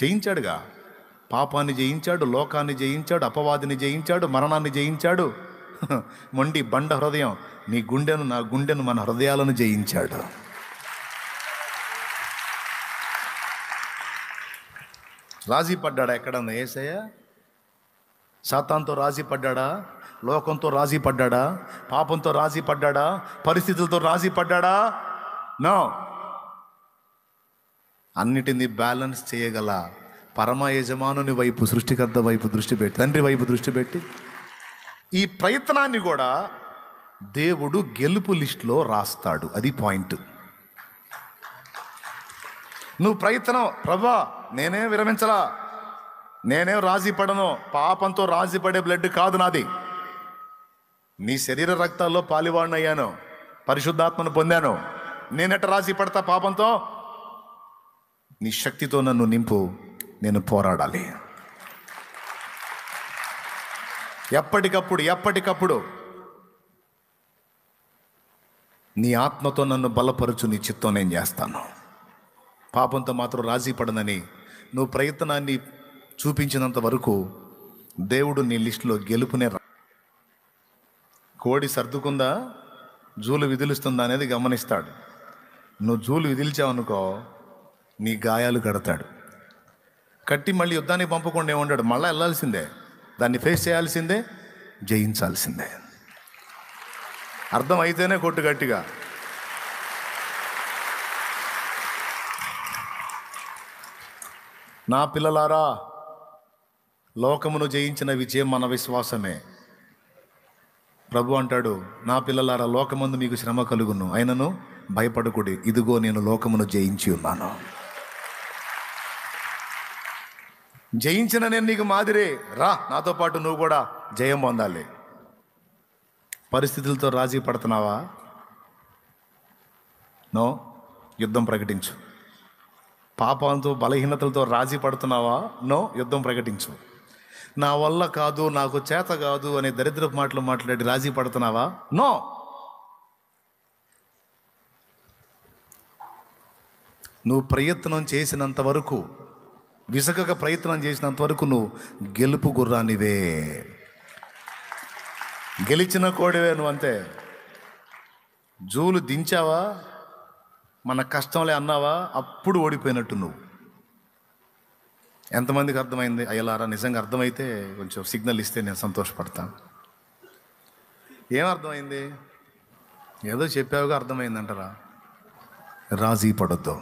జయించాడుగా. పాపాన్ని జయించాడు, లోకాన్ని జయించాడు, అపవాదిని జయించాడు, మరణాన్ని జయించాడు. మొండి బండ హృదయం నీ గుండెను, నా గుండెను, మన హృదయాలను జయించాడు. రాజీ పడ్డాడా ఎక్కడన్నా యేసయ్య? సాతానుతో రాజీ పడ్డాడా? లోకంతో రాజీ పడ్డాడా? పాపంతో రాజీ పడ్డాడా? పరిస్థితులతో రాజీ పడ్డాడా? నో. అన్నిటినీ బ్యాలెన్స్ చేయగల పరమ యజమానుని వైపు, సృష్టికర్త వైపు దృష్టి పెట్టి, తండ్రి వైపు దృష్టి పెట్టి ఈ ప్రయత్నాన్ని కూడా దేవుడు గెలుపు లిస్టులో రాస్తాడు. అది పాయింట్. నువ్వు ప్రయత్నం, ప్రభా నేనే విరమించలా, నేనే రాజీ పడను, పాపంతో రాజీ పడే బ్లడ్ కాదు నాది, నీ శరీర రక్తాల్లో పాలివాడినయ్యాను, పరిశుద్ధాత్మను పొందాను, నేనెట రాజీ పడతా పాపంతో? నీ శక్తితో నన్ను నింపు, నేను పోరాడాలి. ఎప్పటికప్పుడు నీ ఆత్మతో నన్ను బలపరచు, నీ చిత్తం నేను చేస్తాను. పాపంతో మాత్రం రాజీ పడనని నువ్వు ప్రయత్నాన్ని చూపించినంత వరకు దేవుడు నీ లిస్టులో గెలుపునే కోడి సర్దుకుందా, జూలు విదిలుస్తుందా అనేది గమనిస్తాడు. నువ్వు జూలు విదిల్చావనుకో నీ గాయాలు కడతాడు. కట్టి మళ్ళీ యుద్ధానికి పంపకుండా ఏముంటాడు, మళ్ళీ వెళ్ళాల్సిందే, దాన్ని ఫేస్ చేయాల్సిందే, జయించాల్సిందే. అర్థం అయితేనే కొట్టు గట్టిగా. నా పిల్లలారా, లోకమును జయించిన విజయం మన విశ్వాసమే. ప్రభు అంటాడు, నా పిల్లలారా, లోకమందు మీకు శ్రమ కలుగును, అయినను భయపడకుడి, ఇదిగో నేను లోకమును జయించి ఉన్నాను. జయించిన నేను నీకు మాదిరే, రా నాతో పాటు నువ్వు కూడా జయం పొందాలి. పరిస్థితులతో రాజీ పడుతున్నావా? నో, యుద్ధం ప్రకటించు. పాపంతో, బలహీనతలతో రాజీ పడుతున్నావా? నో, యుద్ధం ప్రకటించు. నా వల్ల కాదు, నాకు చేత కాదు అనే దరిద్రపు మాటలు మాట్లాడి రాజీ పడుతున్నావా? నో. నువ్వు ప్రయత్నం చేసినంత వరకు, విసకగా ప్రయత్నం చేసినంత వరకు నువ్వు గెలుపు గుర్రానివే, గెలిచిన కోడివే నువ్వు, అంతే. జూలు దించావా, మన కష్టంలే అన్నావా, అప్పుడు ఓడిపోయినట్టు నువ్వు. ఎంతమందికి అర్థమైంది? అయ్యలారా, నిజంగా అర్థమైతే కొంచెం సిగ్నల్ ఇస్తే నేను సంతోషపడతాను. ఏం అర్థమైంది? ఏదో చెప్పావుగా అర్థమైందంటారా? రాజీ పడొద్దు.